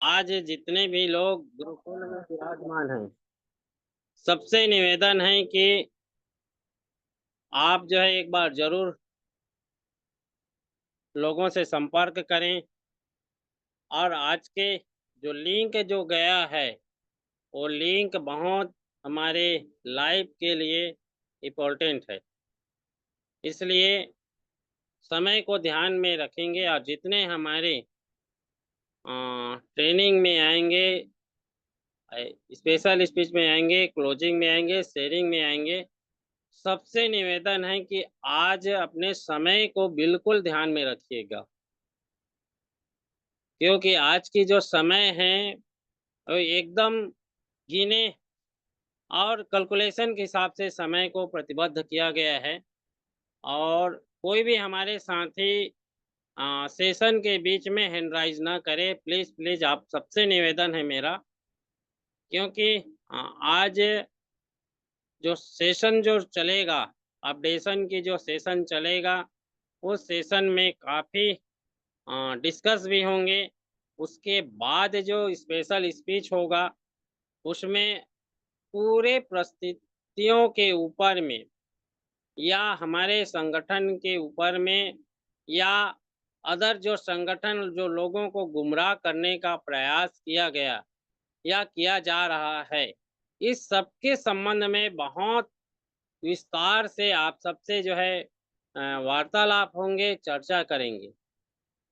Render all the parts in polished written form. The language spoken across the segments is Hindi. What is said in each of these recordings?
आज जितने भी लोग गुरुकुल में विराजमान हैं, सबसे निवेदन है कि आप जो है एक बार जरूर लोगों से संपर्क करें। और आज के जो लिंक जो गया है, वो लिंक बहुत हमारे लाइफ के लिए इम्पोर्टेंट है। इसलिए समय को ध्यान में रखेंगे और जितने हमारे ट्रेनिंग में आएंगे, स्पेशल स्पीच में आएंगे, क्लोजिंग में आएंगे, शेयरिंग में आएंगे, सबसे निवेदन है कि आज अपने समय को बिल्कुल ध्यान में रखिएगा। क्योंकि आज की जो समय है वो एकदम गिने और कैलकुलेशन के हिसाब से समय को प्रतिबद्ध किया गया है। और कोई भी हमारे साथी सेशन के बीच में हैंड राइज ना करे, प्लीज़ प्लीज़ आप सबसे निवेदन है मेरा। क्योंकि आज जो सेशन जो चलेगा, अपडेशन की जो सेशन चलेगा, उस सेशन में काफ़ी डिस्कस भी होंगे। उसके बाद जो स्पेशल स्पीच होगा, उसमें पूरे परिस्थितियों के ऊपर में या हमारे संगठन के ऊपर में या अदर जो संगठन जो लोगों को गुमराह करने का प्रयास किया गया या किया जा रहा है, इस सब के संबंध में बहुत विस्तार से आप सबसे जो है वार्तालाप होंगे, चर्चा करेंगे।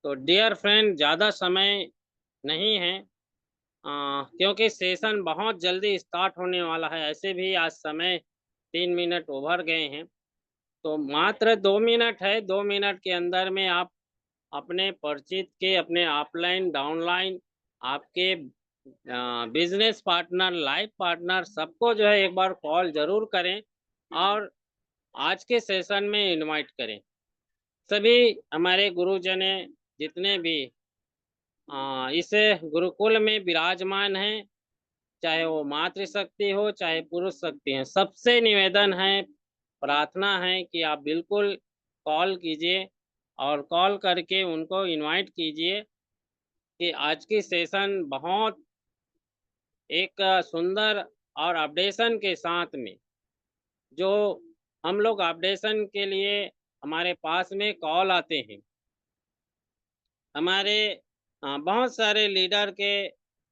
तो डियर फ्रेंड, ज़्यादा समय नहीं है, क्योंकि सेशन बहुत जल्दी स्टार्ट होने वाला है। ऐसे भी आज समय 3 मिनट ओवर गए हैं, तो मात्र 2 मिनट है। 2 मिनट के अंदर में आप अपने परिचित के, अपने अपलाइन, डाउनलाइन, आपके बिज़नेस पार्टनर, लाइफ पार्टनर सबको जो है एक बार कॉल ज़रूर करें और आज के सेशन में इनवाइट करें। सभी हमारे गुरुजन हैं, जितने भी इस गुरुकुल में विराजमान हैं, चाहे वो मातृशक्ति हो, चाहे पुरुष शक्ति है, सबसे निवेदन है, प्रार्थना है कि आप बिल्कुल कॉल कीजिए और कॉल करके उनको इनवाइट कीजिए कि आज की सेशन बहुत एक सुंदर और अपडेशन के साथ में, जो हम लोग अपडेशन के लिए हमारे पास में कॉल आते हैं। हमारे बहुत सारे लीडर के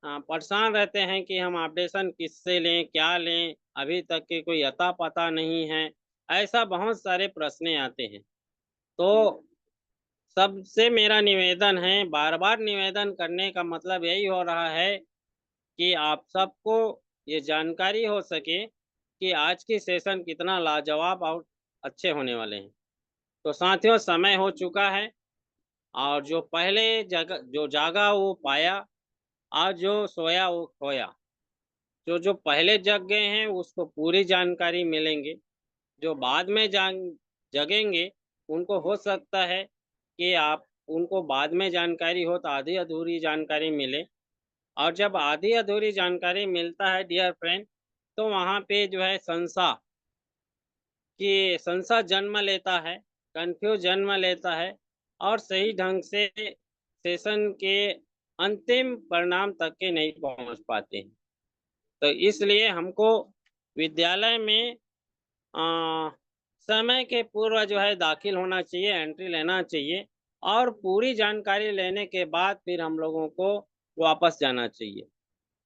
परेशान रहते हैं कि हम अपडेशन किससे लें, क्या लें, अभी तक के कोई अता पता नहीं है। ऐसा बहुत सारे प्रश्न आते हैं। तो सबसे मेरा निवेदन है, बार-बार निवेदन करने का मतलब यही हो रहा है कि आप सबको ये जानकारी हो सके कि आज की सेशन कितना लाजवाब और अच्छे होने वाले हैं। तो साथियों, समय हो चुका है और जो पहले जो जागा वो पाया, आज जो सोया वो खोया। जो पहले जग गए हैं उसको पूरी जानकारी मिलेंगे, जो बाद में जगेंगे उनको हो सकता है कि आप उनको बाद में जानकारी हो तो आधी अधूरी जानकारी मिले। और जब आधी अधूरी जानकारी मिलता है डियर फ्रेंड, तो वहाँ पे जो है संशय जन्म लेता है, कन्फ्यूज जन्म लेता है और सही ढंग से सेशन के अंतिम परिणाम तक के नहीं पहुँच पाते हैं। तो इसलिए हमको विद्यालय में अ, समय के पूर्व जो है दाखिल होना चाहिए, एंट्री लेना चाहिए और पूरी जानकारी लेने के बाद फिर हम लोगों को वापस जाना चाहिए।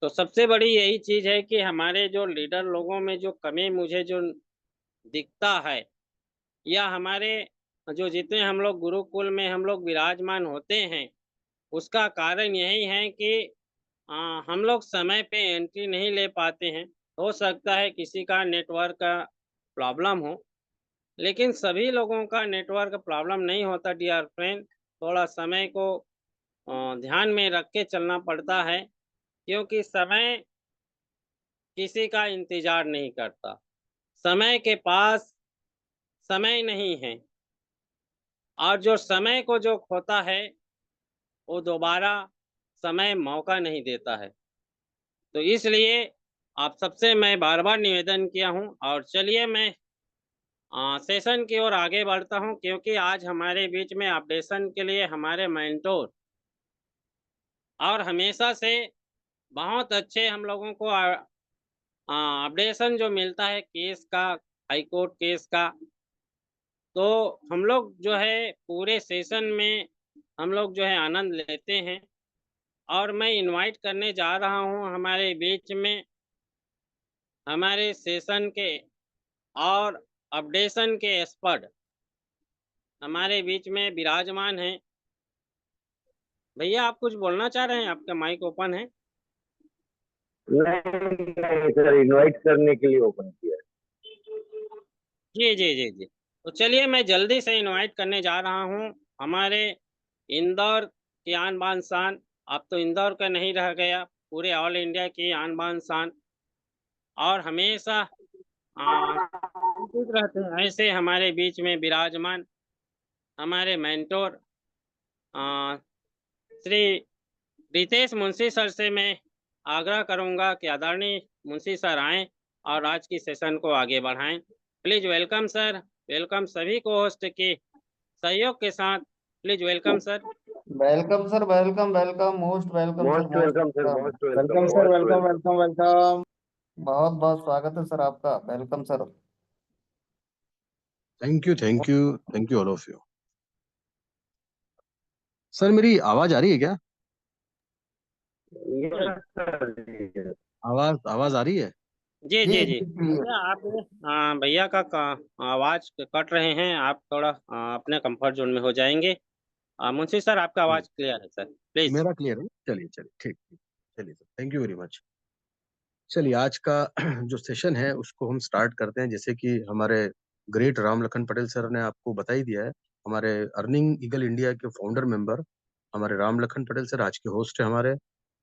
तो सबसे बड़ी यही चीज़ है कि हमारे जो लीडर लोगों में जो कमी मुझे जो दिखता है, या हमारे जो जितने हम लोग गुरुकुल में हम लोग विराजमान होते हैं, उसका कारण यही है कि अ, हम लोग समय पे एंट्री नहीं ले पाते हैं। हो सकता है किसी का नेटवर्क का प्रॉब्लम हो, लेकिन सभी लोगों का नेटवर्क प्रॉब्लम नहीं होता डियर फ्रेंड। थोड़ा समय को ध्यान में रख के चलना पड़ता है, क्योंकि समय किसी का इंतज़ार नहीं करता। समय के पास समय नहीं है और जो समय को जो खोता है, वो दोबारा समय मौका नहीं देता है। तो इसलिए आप सबसे मैं बार-बार निवेदन किया हूँ और चलिए मैं सेशन की ओर आगे बढ़ता हूँ, क्योंकि आज हमारे बीच में अपडेशन के लिए हमारे मेंटोर और हमेशा से बहुत अच्छे हम लोगों को अपडेशन जो मिलता है केस का, हाई कोर्ट केस का, तो हम लोग जो है पूरे सेशन में हम लोग जो है आनंद लेते हैं। और मैं इनवाइट करने जा रहा हूँ हमारे बीच में हमारे सेशन के और अपडेशन के एक्सपर्ट हमारे बीच में विराजमान हैं। भैया आप कुछ बोलना चाह रहे हैं? आपका माइक ओपन है। नहीं नहीं सर, इनवाइट करने के लिए ओपन किया जी, जी, जी, जी। तो चलिए मैं जल्दी से इनवाइट करने जा रहा हूँ हमारे इंदौर की आन बान शान, अब तो इंदौर का नहीं रह गया, पूरे ऑल इंडिया की आन बान शान और हमेशा चिंतित रहते हैं ऐसे हमारे बीच में विराजमान हमारे मेंटोर अ, श्री रितेश मुंशी सर से मैं आग्रह करूँगा कि आदरणीय मुंशी सर आएँ और आज की सेशन को आगे बढ़ाएँ। प्लीज़ वेलकम सर, वेलकम सभी को होस्ट के सहयोग के साथ please welcome sir. Welcome sir, welcome welcome, most welcome sir, most most welcome sir, welcome. Most welcome, welcome sir, most welcome welcome. Welcome welcome. बहुत बहुत स्वागत है सर आपका, welcome sir. Thank you thank you thank you all of you. Sir मेरी आवाज आ रही है क्या? Yes sir, yes। आवाज आवाज आ रही है? जी, जी जी, जी जी। क्लियर। भैया आप भैया का आवाज़ कट रहे हैं, आप थोड़ा अपने कम्फर्ट ज़ोन में हो जाएँगे। मुंशी सर आपका हम्म, आवाज़ क्लियर है सर, प्लीज़। मेरा क्लियर है? चलिए चलिए, ठीक ठीक। चलिए sir, thank you very much. चलिए आज का जो सेशन है उसको हम स्टार्ट करते हैं। जैसे कि हमारे ग्रेट राम लखन पटेल सर ने आपको बता ही दिया है, हमारे अर्निंग ईगल इंडिया के फाउंडर मेंबर हमारे राम लखन पटेल सर आज के होस्ट है हमारे।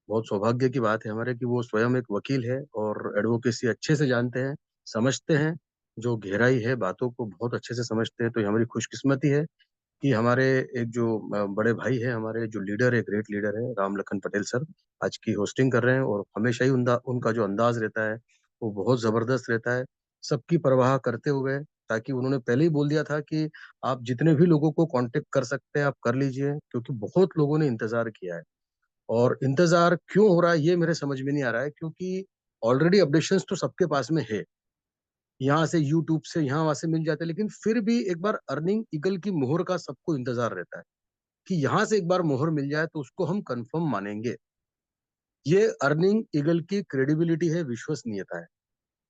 बहुत सौभाग्य की बात है हमारे कि वो स्वयं एक वकील है और एडवोकेसी अच्छे से जानते हैं, समझते हैं, जो गहराई है बातों को बहुत अच्छे से समझते हैं। तो ये हमारी खुशकिस्मती है कि हमारे एक जो बड़े भाई है, हमारे जो लीडर है, ग्रेट लीडर है राम लखन पटेल सर, आज की होस्टिंग कर रहे हैं। और हमेशा ही उनका जो अंदाज रहता है वो बहुत जबरदस्त रहता है, सबकी परवाह करते हुए। ताकि उन्होंने पहले ही बोल दिया था कि आप जितने भी लोगों को कांटेक्ट कर सकते हैं आप कर लीजिए, क्योंकि बहुत लोगों ने इंतजार किया है। और इंतजार क्यों हो रहा है ये मेरे समझ में नहीं आ रहा है, क्योंकि ऑलरेडी अपडेशंस तो सबके पास में है, यहाँ से यूट्यूब से यहाँ वहां से मिल जाते हैं, लेकिन फिर भी एक बार अर्निंग ईगल की मोहर का सबको इंतजार रहता है कि यहाँ से एक बार मोहर मिल जाए तो उसको हम कंफर्म मानेंगे। ये अर्निंग ईगल की क्रेडिबिलिटी है, विश्वसनीयता है।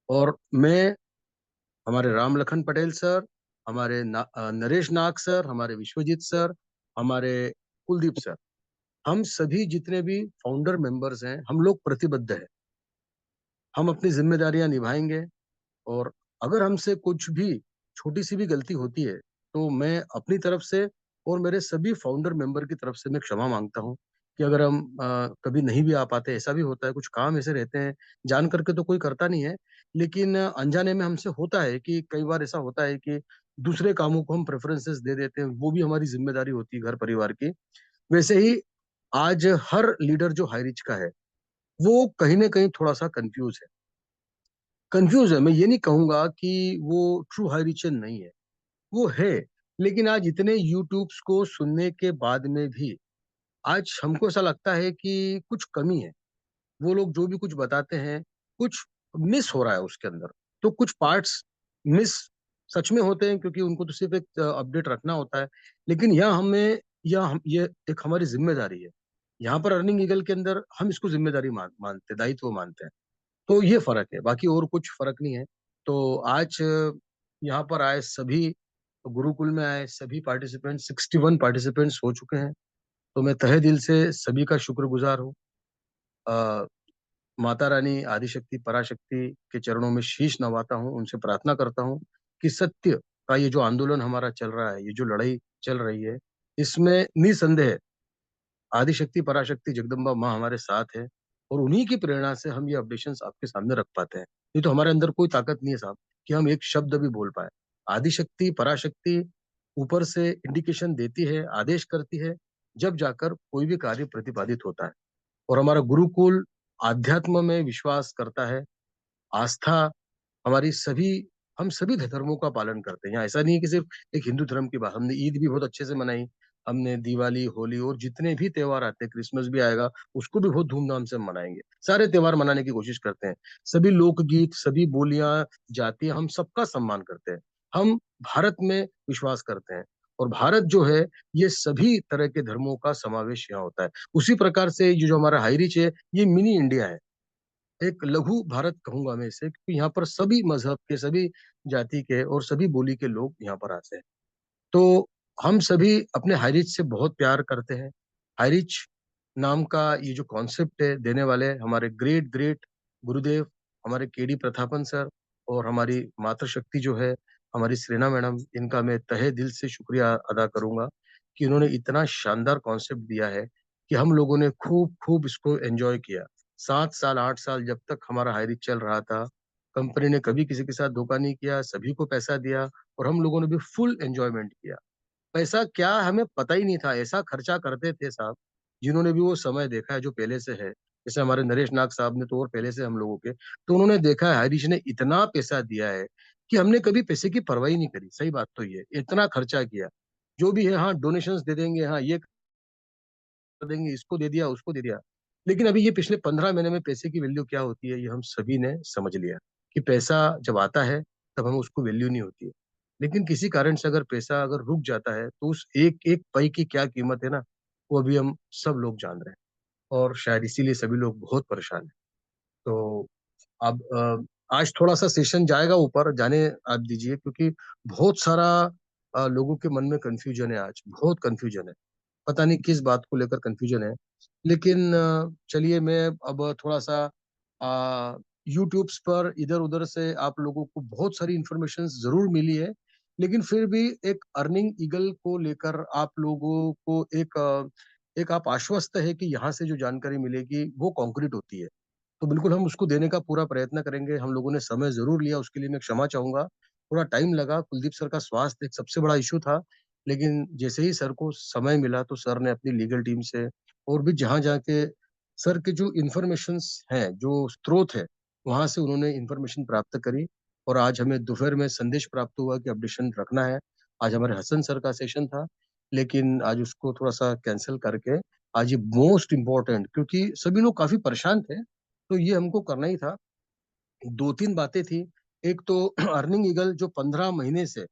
और मैं, हमारे राम लखन पटेल सर, हमारे नरेश नाग सर, हमारे विश्वजीत सर, हमारे कुलदीप सर, हम सभी जितने भी फाउंडर मेंबर्स हैं हम लोग प्रतिबद्ध हैं, हम अपनी जिम्मेदारियां निभाएंगे। और अगर हमसे कुछ भी छोटी सी भी गलती होती है तो मैं अपनी तरफ से और मेरे सभी फाउंडर मेंबर की तरफ से मैं क्षमा मांगता हूं कि अगर हम कभी नहीं भी आ पाते, ऐसा भी होता है, कुछ काम ऐसे रहते हैं, जान करके तो कोई करता नहीं है, लेकिन अनजाने में हमसे होता है कि कई बार ऐसा होता है कि दूसरे कामों को हम प्रेफरेंसेस दे देते हैं, वो भी हमारी जिम्मेदारी होती है घर परिवार की। वैसे ही आज हर लीडर जो हाई रिच का है वो कहीं ना कहीं थोड़ा सा कंफ्यूज है। कंफ्यूज है, मैं ये नहीं कहूंगा कि वो ट्रू हाई रिचन नहीं है, वो है। लेकिन आज इतने यूट्यूब्स को सुनने के बाद में भी आज हमको ऐसा लगता है कि कुछ कमी है। वो लोग जो भी कुछ बताते हैं कुछ मिस हो रहा है उसके अंदर। तो कुछ पार्ट्स मिस सच में होते हैं, क्योंकि उनको तो सिर्फ एक अपडेट रखना होता है। लेकिन ये एक हमारी जिम्मेदारी है। यहाँ पर अर्निंग ईगल के अंदर हम इसको जिम्मेदारी मानते, दायित्व मानते हैं। तो ये फर्क है, बाकी और कुछ फर्क नहीं है। तो आज यहाँ पर आए सभी, गुरुकुल में आए सभी पार्टिसिपेंट, 61 पार्टिसिपेंट्स हो चुके हैं। तो मैं तहे दिल से सभी का शुक्रगुजार हूँ। अ, माता रानी आदिशक्ति पराशक्ति के चरणों में शीश नवाता हूँ, उनसे प्रार्थना करता हूँ कि सत्य का ये जो आंदोलन हमारा चल रहा है, ये जो लड़ाई चल रही है, इसमें निसंदेह आदिशक्ति पराशक्ति जगदम्बा माँ हमारे साथ है। और उन्हीं की प्रेरणा से हम ये अपडेशंस आपके सामने रख पाते हैं। नहीं तो हमारे अंदर कोई ताकत नहीं है साहब कि हम एक शब्द भी बोल पाए। आदिशक्ति पराशक्ति ऊपर से इंडिकेशन देती है, आदेश करती है, जब जाकर कोई भी कार्य प्रतिपादित होता है। और हमारा गुरुकुल आध्यात्म में विश्वास करता है, आस्था हमारी सभी, हम सभी धर्मों का पालन करते हैं। यहाँ ऐसा नहीं है कि सिर्फ एक हिंदू धर्म की बात, हमने ईद भी बहुत अच्छे से मनाई, हमने दिवाली, होली और जितने भी त्योहार आते हैं, क्रिसमस भी आएगा, उसको भी बहुत धूमधाम से मनाएंगे। सारे त्योहार मनाने की कोशिश करते हैं। सभी लोकगीत, सभी बोलियां, जातियां, हम सबका सम्मान करते हैं। हम भारत में विश्वास करते हैं, और भारत जो है, ये सभी तरह के धर्मों का समावेश यहाँ होता है। उसी प्रकार से ये जो हमारा हाईरिच है, ये मिनी इंडिया है, एक लघु भारत कहूंगा मैं इसे, क्योंकि यहाँ पर सभी मजहब के, सभी जाति के और सभी बोली के लोग यहाँ पर आते हैं। तो हम सभी अपने हाईरिच से बहुत प्यार करते हैं। हाईरिच नाम का ये जो कॉन्सेप्ट है, देने वाले हमारे ग्रेट ग्रेट गुरुदेव, हमारे केडी प्रतापन सर, और हमारी मातृशक्ति जो है, हमारी सृणा मैडम, इनका मैं तहे दिल से शुक्रिया अदा करूंगा कि इन्होंने इतना शानदार कॉन्सेप्ट दिया है कि हम लोगों ने खूब खूब इसको एंजॉय किया। 7 साल 8 साल जब तक हमारा हाईरिच चल रहा था, कंपनी ने कभी किसी के साथ धोखा नहीं किया, सभी को पैसा दिया, और हम लोगों ने भी फुल एंजॉयमेंट किया। पैसा क्या हमें पता ही नहीं था, ऐसा खर्चा करते थे साहब। जिन्होंने भी वो समय देखा है जो पहले से है, जैसे हमारे नरेश नाग साहब ने तो और पहले से हम लोगों के, तो उन्होंने देखा है हरीश ने इतना पैसा दिया है कि हमने कभी पैसे की परवाह ही नहीं करी। सही बात तो ये, इतना खर्चा किया। जो भी है, हाँ डोनेशंस दे देंगे, हाँ ये कर देंगे, इसको दे दिया, उसको दे दिया। लेकिन अभी ये पिछले 15 महीने में पैसे की वैल्यू क्या होती है, ये हम सभी ने समझ लिया कि पैसा जब आता है तब हमें उसको वैल्यू नहीं होती है। लेकिन किसी कारण से अगर पैसा अगर रुक जाता है, तो उस एक एक पै की क्या कीमत है ना, वो अभी हम सब लोग जान रहे हैं। और शायद इसीलिए सभी लोग बहुत परेशान हैं। तो अब आज थोड़ा सा सेशन जाएगा ऊपर, जाने आप दीजिए, क्योंकि बहुत सारा लोगों के मन में कंफ्यूजन है, आज बहुत कंफ्यूजन है। पता नहीं किस बात को लेकर कंफ्यूजन है। लेकिन चलिए, मैं अब थोड़ा सा यूट्यूब्स पर इधर उधर से आप लोगों को बहुत सारी इंफॉर्मेशन जरूर मिली है, लेकिन फिर भी एक अर्निंग ईगल को लेकर आप लोगों को एक आप आश्वस्त है कि यहाँ से जो जानकारी मिलेगी वो कॉन्क्रीट होती है। तो बिल्कुल हम उसको देने का पूरा प्रयत्न करेंगे। हम लोगों ने समय जरूर लिया, उसके लिए मैं क्षमा चाहूंगा। थोड़ा टाइम लगा, कुलदीप सर का स्वास्थ्य एक सबसे बड़ा इशू था। लेकिन जैसे ही सर को समय मिला, तो सर ने अपनी लीगल टीम से और भी जहां जाके सर के जो इंफॉर्मेशंस हैं, जो स्रोत है, वहां से उन्होंने इंफॉर्मेशन प्राप्त करी। और आज हमें दोपहर में संदेश प्राप्त हुआ कि अपडेशन रखना है। आज हमारे हसन सर का सेशन था, लेकिन आज उसको थोड़ा सा कैंसिल करके आज ये मोस्ट इम्पोर्टेंट, क्योंकि सभी लोग काफी परेशान थे, तो ये हमको करना ही था। 2 3 बातें थी। एक तो अर्निंग ईगल जो 15 महीने से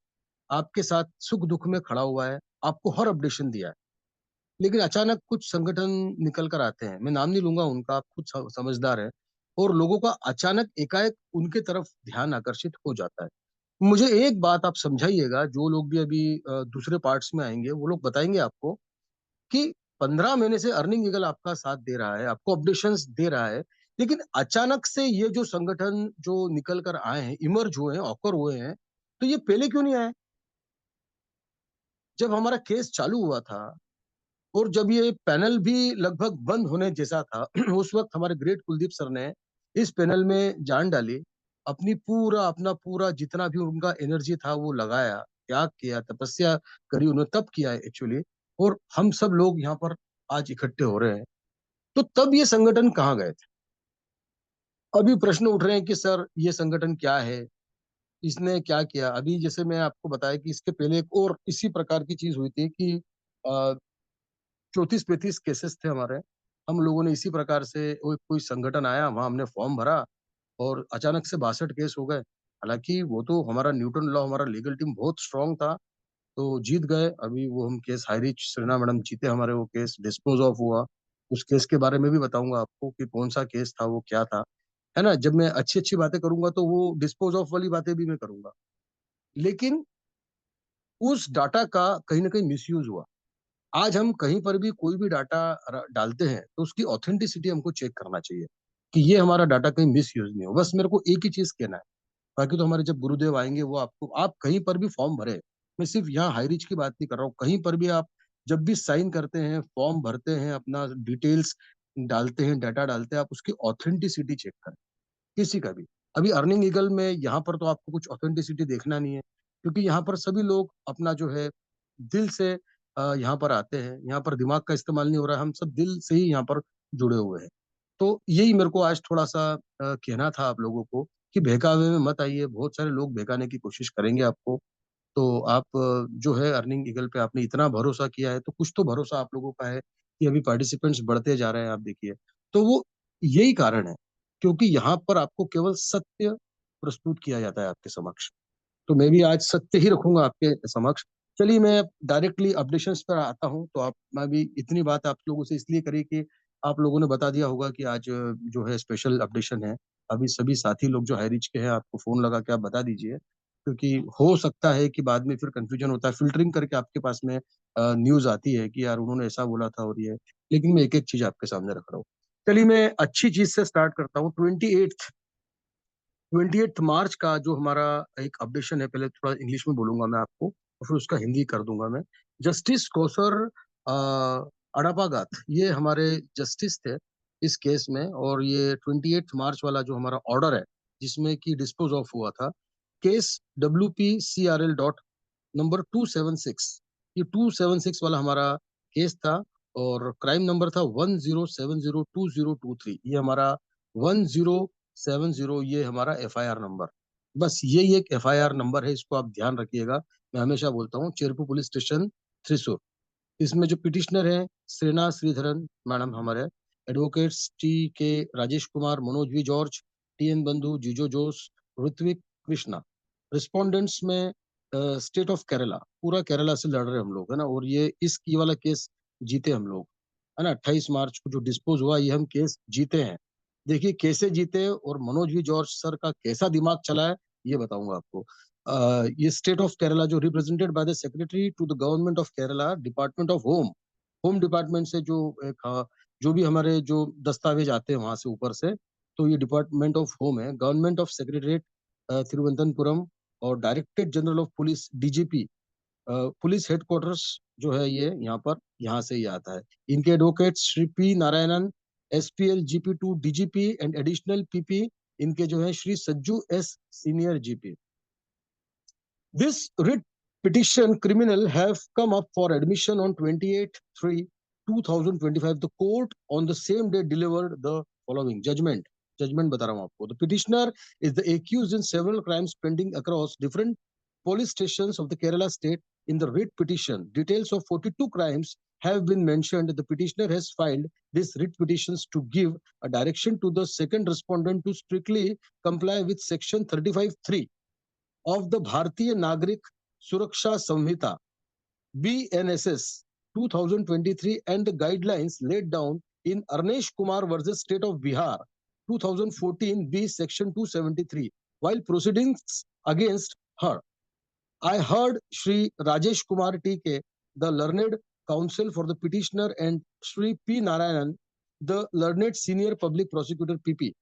आपके साथ सुख दुख में खड़ा हुआ है, आपको हर अपडेशन दिया है। लेकिन अचानक कुछ संगठन निकल कर आते हैं, मैं नाम नहीं लूंगा उनका, आप खुद समझदार है, और लोगों का अचानक एकाएक उनके तरफ ध्यान आकर्षित हो जाता है। मुझे एक बात आप समझाइएगा, जो लोग भी अभी दूसरे पार्ट्स में आएंगे वो लोग बताएंगे आपको कि 15 महीने से अर्निंग ईगल आपका साथ दे रहा है, आपको अपडेशंस दे रहा है, लेकिन अचानक से ये जो संगठन जो निकल कर आए हैं, इमर्ज हुए हैं, ऑकर हुए हैं, तो ये पहले क्यों नहीं आए? जब हमारा केस चालू हुआ था, और जब ये पैनल भी लगभग बंद होने जैसा था, उस वक्त हमारे ग्रेट कुलदीप सर ने इस पैनल में जान डाली, अपना पूरा जितना भी उनका एनर्जी था वो लगाया, त्याग किया, तपस्या करी उन्होंने, तब किया है एक्चुअली। और हम सब लोग यहाँ पर आज इकट्ठे हो रहे हैं। तो तब ये संगठन कहाँ गए थे? अभी प्रश्न उठ रहे हैं कि सर ये संगठन क्या है, इसने क्या किया। अभी जैसे मैं आपको बताया कि इसके पहले एक और इसी प्रकार की चीज हुई थी कि 34 35 केसेस थे हमारे। हम लोगों ने इसी प्रकार से, वो कोई संगठन आया, वहां हमने फॉर्म भरा, और अचानक से 62 केस हो गए। हालांकि वो तो हमारा न्यूटन लॉ, हमारा लीगल टीम बहुत स्ट्रांग था, तो जीत गए। अभी वो हम केस हाईरिच सरीना मैडम जीते, हमारे वो केस डिस्पोज ऑफ हुआ। उस केस के बारे में भी बताऊंगा आपको कि कौन सा केस था, वो क्या था, है ना। जब मैं अच्छी अच्छी बातें करूंगा तो वो डिस्पोज ऑफ वाली बातें भी मैं करूंगा। लेकिन उस डाटा का कहीं ना कहीं मिसयूज हुआ। आज हम कहीं पर भी कोई भी डाटा डालते हैं, तो उसकी ऑथेंटिसिटी हमको चेक करना चाहिए कि ये हमारा डाटा कहीं मिस यूज नहीं हो। बस मेरे को एक ही चीज कहना है। बाकी तो हमारे जब गुरुदेव आएंगे, वो आपको, आप कहीं पर भी फॉर्म भरे, मैं सिर्फ यहाँ हाईरिच की बात नहीं कर रहा हूँ, कहीं पर भी आप जब भी साइन करते हैं, फॉर्म भरते हैं, अपना डिटेल्स डालते हैं, डाटा डालते हैं, आप उसकी ऑथेंटिसिटी चेक करें, किसी का भी। अभी अर्निंग ईगल में यहाँ पर तो आपको कुछ ऑथेंटिसिटी देखना नहीं है, क्योंकि यहाँ पर सभी लोग अपना जो है दिल से यहाँ पर आते हैं। यहाँ पर दिमाग का इस्तेमाल नहीं हो रहा है, हम सब दिल से ही यहाँ पर जुड़े हुए हैं। तो यही मेरे को आज थोड़ा सा कहना था आप लोगों को कि बहकावे में मत आइए। बहुत सारे लोग बहकाने की कोशिश करेंगे आपको, तो आप जो है अर्निंग ईगल पे आपने इतना भरोसा किया है, तो कुछ तो भरोसा आप लोगों का है कि अभी पार्टिसिपेंट्स बढ़ते जा रहे हैं, आप देखिए। तो वो यही कारण है, क्योंकि यहाँ पर आपको केवल सत्य प्रस्तुत किया जाता है आपके समक्ष। तो मैं भी आज सत्य ही रखूंगा आपके समक्ष। चलिए मैं डायरेक्टली अपडेशंस पर आता हूँ। तो आप मैं भी इतनी बात आप लोगों से इसलिए करी कि आप लोगों ने बता दिया होगा कि आज जो है स्पेशल अपडेशन है। अभी सभी साथी लोग जो हाई रिच के हैं, आपको फोन लगा के आप बता दीजिए, क्योंकि हो सकता है कि बाद में फिर कंफ्यूजन होता है, फिल्टरिंग करके आपके पास में न्यूज आती है कि यार उन्होंने ऐसा बोला था और ये। लेकिन मैं एक एक चीज आपके सामने रख रहा हूँ। चलिए मैं अच्छी चीज से स्टार्ट करता हूँ। 28 मार्च का जो हमारा एक अपडेशन है, पहले थोड़ा इंग्लिश में बोलूंगा मैं आपको और फिर उसका हिंदी कर दूंगा मैं। जस्टिस कौसर अड़ापागात, ये हमारे जस्टिस थे इस केस में, और ये 28 मार्च वाला जो हमारा ऑर्डर है जिसमें कि डिस्पोज ऑफ हुआ था, केस WPCRL डॉट नंबर 276, ये 276 वाला हमारा केस था। और क्राइम नंबर था 10702023, ये हमारा 1070, ये हमारा FIR नंबर। बस यही एक FIR नंबर है, इसको आप ध्यान रखिएगा। मैं हमेशा बोलता हूँ चेरपू पुलिस स्टेशन, थ्रिसुर। इसमें जो पिटिशनर है श्रेना श्रीधरन मैडम हमारे, advocates TK Rajesh Kumar, Manoj V George, TN बंधु, जिजो जोस, ऋत्विक कृष्णा। रिस्पोंडेंट्स में स्टेट ऑफ केरला, पूरा केरला से लड़ रहे हम लोग, है ना। और ये वाला केस जीते हम लोग, है ना। 28 मार्च को जो डिस्पोज हुआ, ये हम केस जीते हैं। देखिए कैसे जीते और मनोज V जॉर्ज सर का कैसा दिमाग चला है, ये बताऊंगा आपको। ये स्टेट ऑफ केरला जो represented by the secretary to the government of Kerala, department of home, home department से जो जो भी हमारे जो दस्तावेज आते हैं वहां से ऊपर से, तो ये डिपार्टमेंट ऑफ होम है। गवर्नमेंट ऑफ सेक्रेटरीट तिरुवनंतपुरम, और directorate general of police DGP police headquarters जो है ये यहाँ पर, यहाँ से ही आता है। इनके advocate Shri P Narayanan, SPL GP2 DGP and additional PP, इनके जो है Shri Sajju S senior GP। This writ petition criminal have come up for admission on 28/3/2025. The court on the same day delivered the following judgment. Judgment बता रहा हूँ आपको. The petitioner is the accused in several crimes pending across different police stations of the Kerala state. In the writ petition, details of 42 crimes have been mentioned. The petitioner has filed these writ petitions to give a direction to the second respondent to strictly comply with section 35(3) of the Bharatiya Nagrik Suraksha Samhita BNSS 2023 and the guidelines laid down in Arnesh Kumar versus State of Bihar 2014 B section 273 while proceedings against her. I heard Shri Rajesh Kumar TK, the learned counsel for the petitioner, and Shri P Narayanan, the learned senior public prosecutor PP.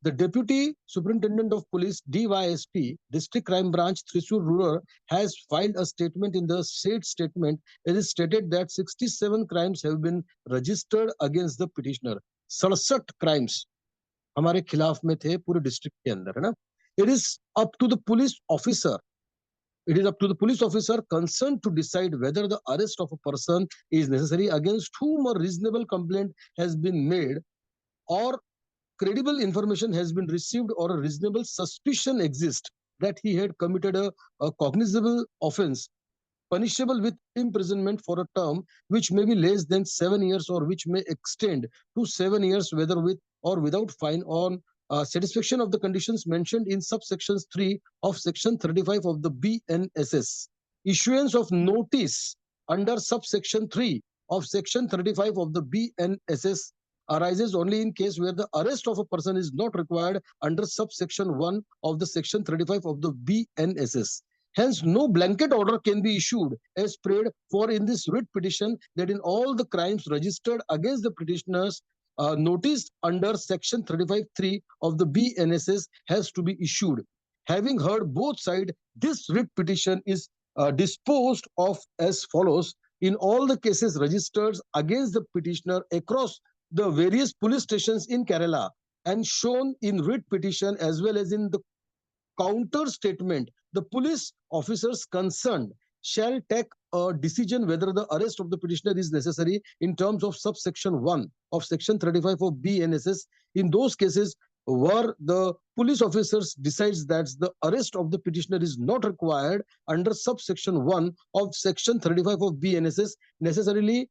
The Deputy Superintendent of Police DYSP, District Crime Branch, Thrissur Rural, has filed a statement. In the said statement, it is stated that 67 crimes have been registered against the petitioner. 67 crimes हमारे खिलाफ में थे पूरे डिस्ट्रिक्ट के अंदर, है ना। It is up to the police officer. It is up to the police officer concerned to decide whether the arrest of a person is necessary against whom a reasonable complaint has been made, or credible information has been received, or a reasonable suspicion exists that he had committed a cognizable offense punishable with imprisonment for a term which may be less than 7 years or which may extend to 7 years, whether with or without fine, on satisfaction of the conditions mentioned in subsections 3 of section 35 of the BNSS. Issuance of notice under subsection 3 of section 35 of the BNSS arises only in case where the arrest of a person is not required under subsection 1 of the section 35 of the BNSS. Hence, no blanket order can be issued as prayed for in this writ petition that in all the crimes registered against the petitioners noticed under section 35(3) of the BNSS has to be issued. Having heard both sides, this writ petition is disposed of as follows. In all the cases registered against the petitioner across the various police stations in Kerala and shown in writ petition as well as in the counter statement, the police officers concerned shall take a decision whether the arrest of the petitioner is necessary in terms of subsection 1 of section 35 of BNSS. In those cases, where the police officers decides that the arrest of the petitioner is not required under subsection 1 of section 35 of BNSS, necessarily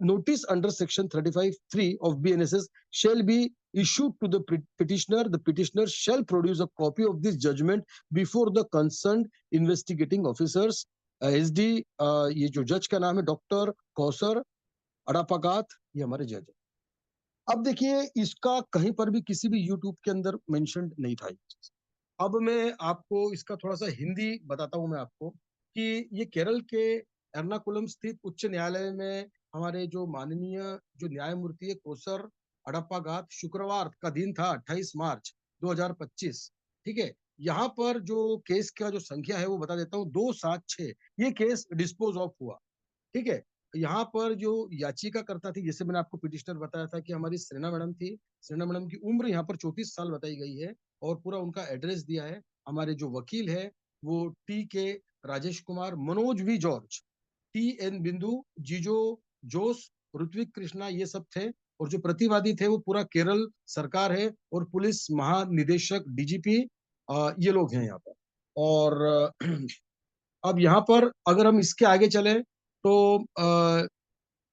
notice under section 35(3) of BNSS shall be issued to the petitioner. The petitioner shall produce a copy of this judgment before the concerned investigating officers. SD ये जो जज का नाम है डॉक्टर कौसर अडापागात, ये हमारे जज है। अब देखिए इसका कहीं पर भी किसी भी यूट्यूब के अंदर मेंशन नहीं था ये चीज। अब मैं आपको इसका थोड़ा सा हिंदी बताता हूं मैं आपको कि ये केरल के एर्नाकुलम स्थित उच्च न्यायालय में हमारे जो माननीय जो न्यायमूर्ति है कोसर अड़प्पागात, शुक्रवार का दिन था 28 मार्च 2025। ठीक है, यहाँ पर जो केस का जो संख्या है वो बता देता हूँ, 276 ये केस डिस्पोज ऑफ हुआ। ठीक है, यहाँ पर जो याचिकाकर्ता थी, जैसे मैंने आपको पिटिशनर बताया था कि हमारी सेना मैडम थी, सेना मैडम की उम्र यहाँ पर 34 साल बताई गई है और पूरा उनका एड्रेस दिया है। हमारे जो वकील है वो TK Rajesh Kumar, Manoj V George, TN बिंदु, जीजो जोस, ऋत्विक कृष्णा, ये सब थे। और जो प्रतिवादी थे वो पूरा केरल सरकार है और पुलिस महानिदेशक DGP ये लोग हैं यहाँ पर। और अब यहाँ पर अगर हम इसके आगे चले तो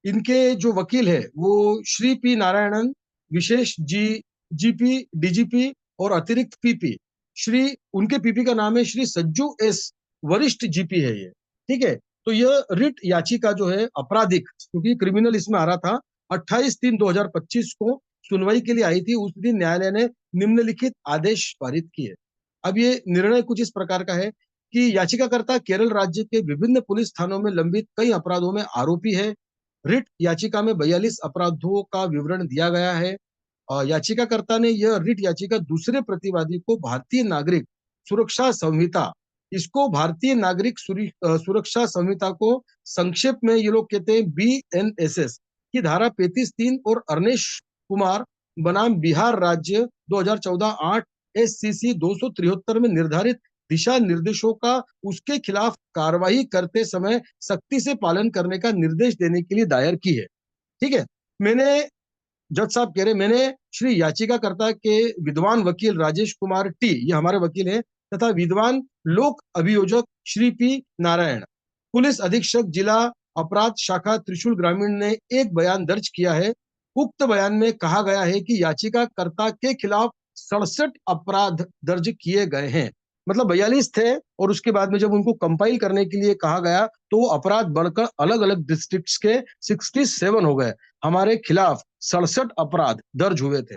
इनके जो वकील है वो श्री P नारायणन, विशेष GP DGP और अतिरिक्त PP, उनके PP का नाम है श्री सज्जू S, वरिष्ठ GP है ये। ठीक है, तो यह रिट याचिका जो है आपराधिक, क्योंकि क्रिमिनल इसमें आ रहा था, 28/3/2025 को सुनवाई के लिए आई थी। उस दिन न्यायालय ने निम्नलिखित आदेश पारित किए। अब ये निर्णय कुछ इस प्रकार का है कि याचिकाकर्ता केरल राज्य के विभिन्न पुलिस थानों में लंबित कई अपराधों में आरोपी है। रिट याचिका में 42 अपराधों का विवरण दिया गया है। याचिकाकर्ता ने यह रिट याचिका दूसरे प्रतिवादी को भारतीय नागरिक सुरक्षा संहिता, इसको भारतीय नागरिक सुरक्षा संहिता को संक्षेप में ये लोग कहते हैं BNSS की धारा 35(3) और अर्नेश कुमार बनाम बिहार राज्य 2014-8 SCC 273 में निर्धारित दिशा निर्देशों का उसके खिलाफ कार्रवाई करते समय सख्ती से पालन करने का निर्देश देने के लिए दायर की है। ठीक है, जज साहब कह रहे मैंने श्री याचिकाकर्ता के विद्वान वकील राजेश कुमार T, ये हमारे वकील हैं, तथा विद्वान लोक अभियोजक श्री P नारायण, पुलिस अधीक्षक जिला अपराध शाखा त्रिशूल ग्रामीण ने एक बयान दर्ज किया है। उक्त बयान में कहा गया है कि याचिकाकर्ता के खिलाफ 67 अपराध दर्ज किए गए हैं। मतलब 42 थे और उसके बाद में जब उनको कंपाइल करने के लिए कहा गया तो वो अपराध बढ़कर अलग अलग डिस्ट्रिक्ट्स के 67 हो गए। हमारे खिलाफ 67 अपराध दर्ज हुए थे।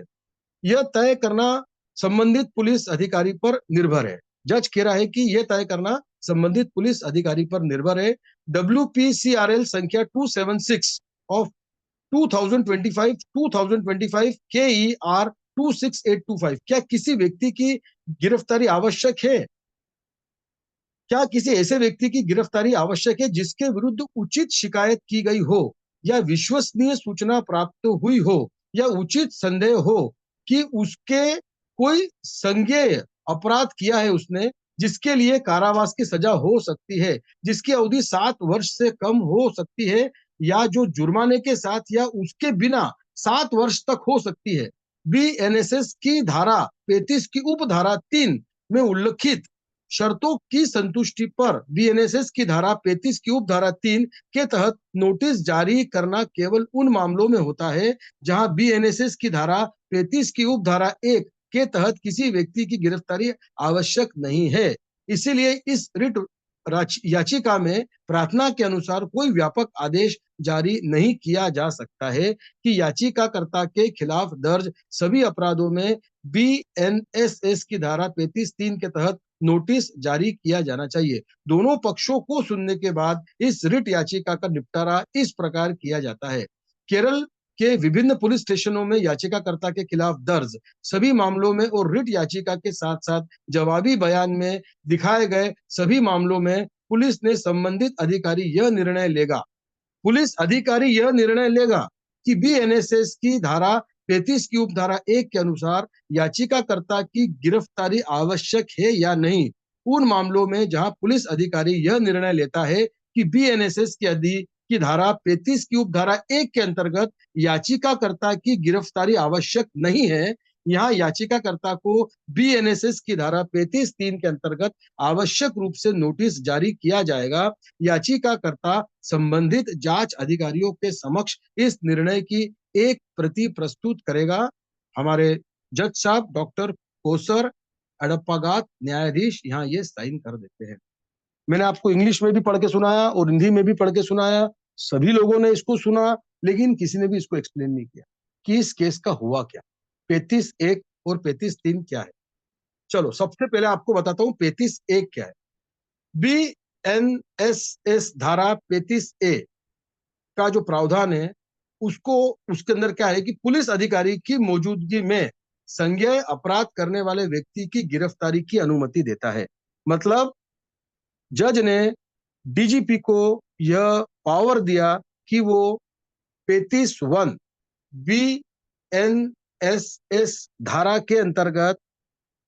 यह तय करना संबंधित पुलिस अधिकारी पर निर्भर है। जज कह रहा है कि यह तय करना संबंधित पुलिस अधिकारी पर निर्भर है। WPCRL संख्या 276 ऑफ 2025 KER 26825, क्या किसी व्यक्ति की गिरफ्तारी आवश्यक है? क्या किसी ऐसे व्यक्ति की गिरफ्तारी आवश्यक है जिसके विरुद्ध उचित शिकायत की गई हो या विश्वसनीय सूचना प्राप्त हुई हो या उचित संदेह हो कि उसके कोई संज्ञेय अपराध किया है उसने, जिसके लिए कारावास की सजा हो सकती है, जिसकी अवधि 7 वर्ष से कम हो सकती है या जो जुर्माने के साथ या उसके बिना 7 वर्ष तक हो सकती है। BNSS की धारा 35 की उपधारा 3 में उल्लिखित शर्तों की संतुष्टि पर BNSS की धारा 35 की उपधारा 3 के तहत नोटिस जारी करना केवल उन मामलों में होता है जहां BNSS की धारा 35 की उपधारा 1 के तहत किसी व्यक्ति की गिरफ्तारी आवश्यक नहीं है। इसीलिए इस रिट याचिका में प्रार्थना के अनुसार कोई व्यापक आदेश जारी नहीं किया जा सकता है कि याचिकाकर्ता के खिलाफ दर्ज सभी अपराधों में BNSS की धारा 35(3) के तहत नोटिस जारी किया जाना चाहिए। दोनों पक्षों को सुनने के बाद इस रिट याचिका का निपटारा इस प्रकार किया जाता है। केरल के विभिन्न पुलिस स्टेशनों में याचिकाकर्ता के खिलाफ दर्ज सभी मामलों में और रिट याचिका के साथ साथ जवाबी बयान में दिखाए गए सभी मामलों में पुलिस ने संबंधित अधिकारी यह निर्णय लेगा कि BNSS की धारा 35 की उपधारा 1 के अनुसार याचिकाकर्ता की गिरफ्तारी आवश्यक है या नहीं। उन मामलों में जहां पुलिस अधिकारी यह निर्णय लेता है कि BNSS की धारा 35 की उपधारा 1 के अंतर्गत याचिकाकर्ता की गिरफ्तारी आवश्यक नहीं है यहाँ याचिकाकर्ता को बीएनएसएस की धारा 35(3) के अंतर्गत आवश्यक रूप से नोटिस जारी किया जाएगा। याचिकाकर्ता संबंधित जांच अधिकारियों के समक्ष इस निर्णय की एक प्रति प्रस्तुत करेगा। हमारे जज साहब डॉक्टर कोसर अड़प्पागात न्यायाधीश यहाँ ये साइन कर देते हैं। मैंने आपको इंग्लिश में भी पढ़ के सुनाया और हिंदी में भी पढ़ के सुनाया, सभी लोगों ने इसको सुना, लेकिन किसी ने भी इसको एक्सप्लेन नहीं किया कि इस केस का हुआ क्या, 35(1) और 35(3) क्या है। चलो सबसे पहले आपको बताता हूं 35(1) क्या है। बीएनएसएस धारा 35(a) का जो प्रावधान है उसको, उसके अंदर क्या है कि पुलिस अधिकारी की मौजूदगी में संज्ञेय अपराध करने वाले व्यक्ति की गिरफ्तारी की अनुमति देता है। मतलब जज ने डीजीपी को यह पावर दिया कि वो 35(1) बीएनएसएस धारा के अंतर्गत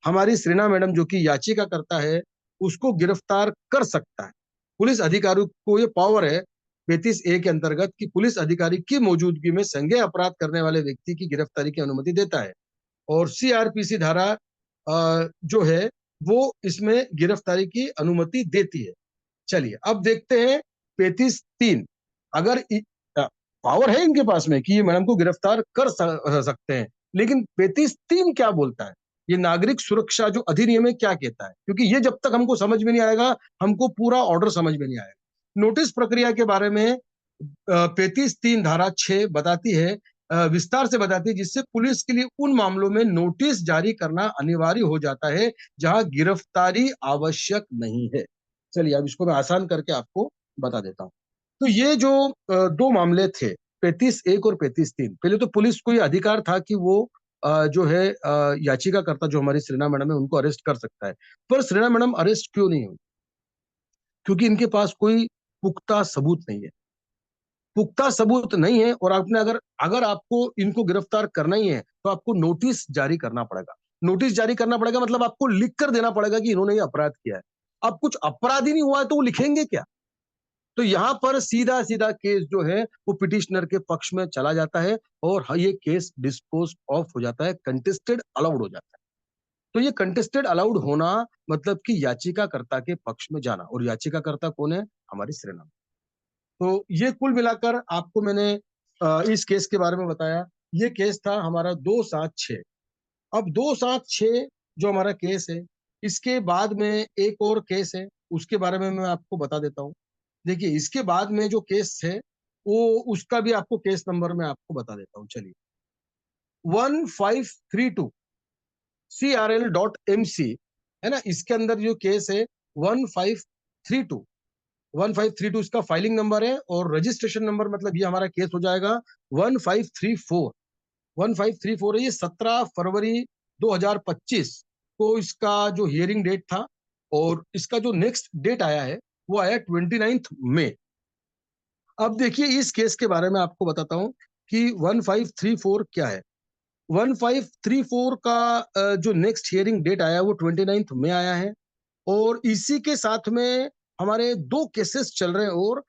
हमारी श्रीना मैडम जो कि याचिका करता है उसको गिरफ्तार कर सकता है। पुलिस अधिकारी को यह पावर है 35(a) के अंतर्गत कि पुलिस अधिकारी की मौजूदगी में संज्ञेय अपराध करने वाले व्यक्ति की गिरफ्तारी की अनुमति देता है। और सीआरपीसी धारा जो है वो इसमें गिरफ्तारी की अनुमति देती है। चलिए अब देखते हैं 35(3) अगर पावर है इनके पास में कि ये मैडम को गिरफ्तार कर सकते हैं, लेकिन 35(3) क्या बोलता है, ये नागरिक सुरक्षा जो अधिनियम है क्या कहता है, क्योंकि ये जब तक हमको समझ में नहीं आएगा हमको पूरा ऑर्डर समझ में नहीं आएगा। नोटिस प्रक्रिया के बारे में 35(3) धारा 6 बताती है, विस्तार से बताती है, जिससे पुलिस के लिए उन मामलों में नोटिस जारी करना अनिवार्य हो जाता है जहां गिरफ्तारी आवश्यक नहीं है। चलिए अब इसको मैं आसान करके आपको बता देता हूं। तो ये जो दो मामले थे 35(1) और 35(3), पहले तो पुलिस को ये अधिकार था कि वो जो है याचिकाकर्ता जो हमारी श्रीना मैडम है उनको अरेस्ट कर सकता है, पर श्रीना मैडम अरेस्ट क्यों नहीं हुई? क्योंकि इनके पास कोई पुख्ता सबूत नहीं है। पुख्ता सबूत नहीं है और आपने अगर अगर आपको इनको गिरफ्तार करना ही है तो आपको नोटिस जारी करना पड़ेगा। नोटिस जारी करना पड़ेगा मतलब आपको लिख कर देना पड़ेगा कि इन्होंने ये अपराध किया है। अब कुछ अपराध ही नहीं हुआ है तो वो लिखेंगे क्या? तो यहाँ पर सीधा सीधा केस जो है वो पिटिशनर के पक्ष में चला जाता है और ये केस डिस्पोज ऑफ हो जाता है, कंटेस्टेड अलाउड हो जाता है। तो ये कंटेस्टेड अलाउड होना मतलब कि याचिकाकर्ता के पक्ष में जाना, और याचिकाकर्ता कौन है? हमारी श्रीना। तो ये कुल मिलाकर आपको मैंने इस केस के बारे में बताया। ये केस था हमारा 276। अब 276 जो हमारा केस है, इसके बाद में एक और केस है, उसके बारे में मैं आपको बता देता हूँ। देखिए इसके बाद में जो केस है वो उसका भी आपको केस नंबर में आपको बता देता हूँ। चलिए 1532 CRL.MC है ना, इसके अंदर जो केस है 1532 इसका फाइलिंग नंबर है, और रजिस्ट्रेशन नंबर मतलब ये हमारा केस हो जाएगा 1534 है। ये 17 फरवरी 2025 को इसका जो हियरिंग डेट था, और इसका जो नेक्स्ट डेट आया है वो आया 29 मई। अब देखिए इस केस के बारे में आपको बताता हूं कि 1534 क्या है। 1534 का जो नेक्स्ट हियरिंग डेट आया वो 29 में आया है, और इसी के साथ में हमारे दो केसेस चल रहे हैं, और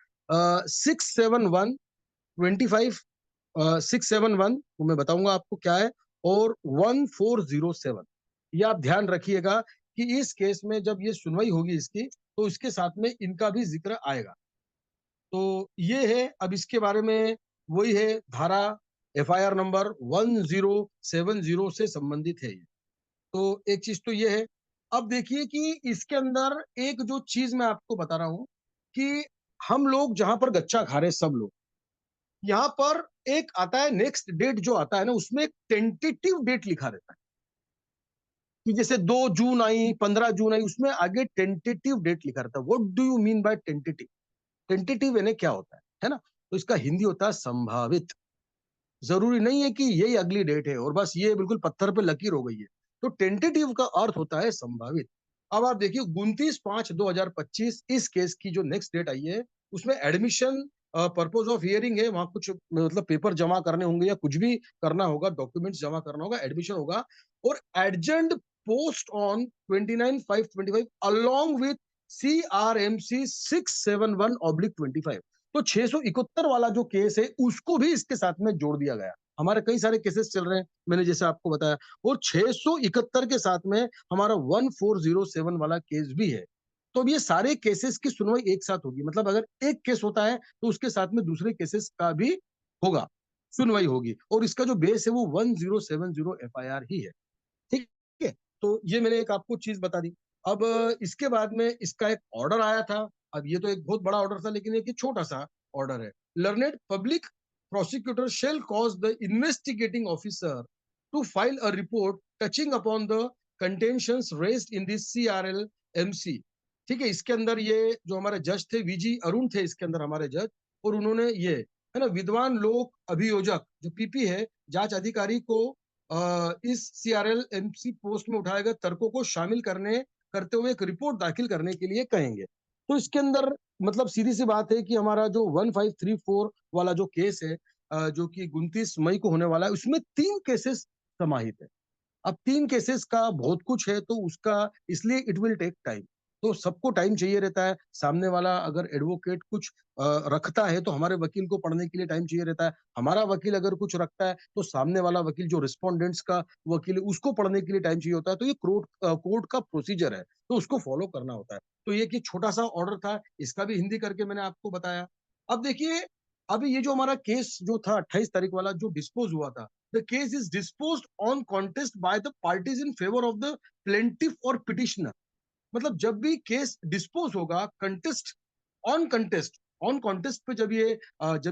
67125 671 वो मैं बताऊंगा आपको क्या है, और 1407। ये आप ध्यान रखिएगा कि इस केस में जब ये सुनवाई होगी इसकी तो इसके साथ में इनका भी जिक्र आएगा। तो ये है, अब इसके बारे में वही है, धारा एफआईआर नंबर 1070 से संबंधित है ये। तो एक चीज तो ये है। अब देखिए कि इसके अंदर एक जो चीज मैं आपको बता रहा हूं कि हम लोग जहां पर गच्चा खा रहे सब लोग, यहाँ पर एक आता है नेक्स्ट डेट जो आता है ना, उसमें एक टेंटेटिव डेट लिखा रहता है कि जैसे 2 जून आई, 15 जून आई, उसमें आगे टेंटेटिव डेट लिखा रहता है। What do you mean by tentative? Tentative यानी क्या होता है ना? तो इसका हिंदी होता है संभावित। जरूरी नहीं है कि यही अगली डेट है और बस ये बिल्कुल पत्थर पे लकीर हो गई है। तो टेंटेटिव का अर्थ होता है संभावित। अब आप देखिए 29/5/2025 इस केस की जो नेक्स्ट डेट आई है उसमें एडमिशन पर्पज ऑफ हियरिंग है, वहां कुछ मतलब पेपर जमा करने होंगे या कुछ भी करना होगा, डॉक्यूमेंट्स जमा करना होगा, एडमिशन होगा, और adjourned post on 29/5/25 along with CRMC 671/25। तो 671 वाला जो केस है उसको भी इसके साथ में जोड़ दिया गया। हमारे कई सारे केसेस चल रहे हैं, मैंने जैसे आपको बताया, और 671 के साथ में हमारा 1407 वाला केस भी है। तो अब ये सारे केसेस की सुनवाई एक साथ होगी, मतलब अगर एक केस होता है तो उसके साथ में दूसरे केसेस का भी होगा, सुनवाई होगी, और इसका जो बेस है वो 1070 FIR ही है। ठीक है, तो ये मैंने एक आपको चीज बता दी। अब इसके बाद में इसका एक ऑर्डर आया था। अब ये तो एक बहुत बड़ा ऑर्डर था, लेकिन एक छोटा सा ऑर्डर है। Learned public prosecutor shall cause the investigating officer to file a report touching upon the contentions raised in this CRL MC। ठीक है, इसके अंदर ये जो हमारे जज थे, VG अरुण थे इसके अंदर हमारे जज, और उन्होंने ये है ना विद्वान लोक अभियोजक जो PP है, जांच अधिकारी को इस CRL MC पोस्ट में उठाए गए तर्कों को शामिल करते हुए एक रिपोर्ट दाखिल करने के लिए कहेंगे। तो इसके अंदर मतलब सीधी सी बात है कि हमारा जो 1534 वाला जो केस है, जो कि 29 मई को होने वाला है, उसमें 3 केसेस समाहित है। अब 3 केसेस का बहुत कुछ है, तो उसका इसलिए इट विल टेक टाइम। तो सबको टाइम चाहिए रहता है। सामने वाला अगर एडवोकेट कुछ रखता है तो हमारे वकील को पढ़ने के लिए टाइम चाहिए रहता है। हमारा वकील अगर कुछ रखता है तो सामने वाला वकील जो रिस्पोंडेंट्स का वकील है उसको पढ़ने के लिए टाइम चाहिए होता है। तो ये कोर्ट का प्रोसीजर है, तो उसको फॉलो करना होता है। तो ये कि छोटा सा ऑर्डर था, इसका भी हिंदी करके मैंने आपको बताया। अब देखिए, अभी ये जो हमारा केस जो था 28 तारीख वाला जो डिस्पोज हुआ था, the case is disposed on contest by the parties in favor of the plaintiff और petitioner। मतलब जब भी केस डिस्पोज होगा, ऑन कॉन्टेस्ट पे जब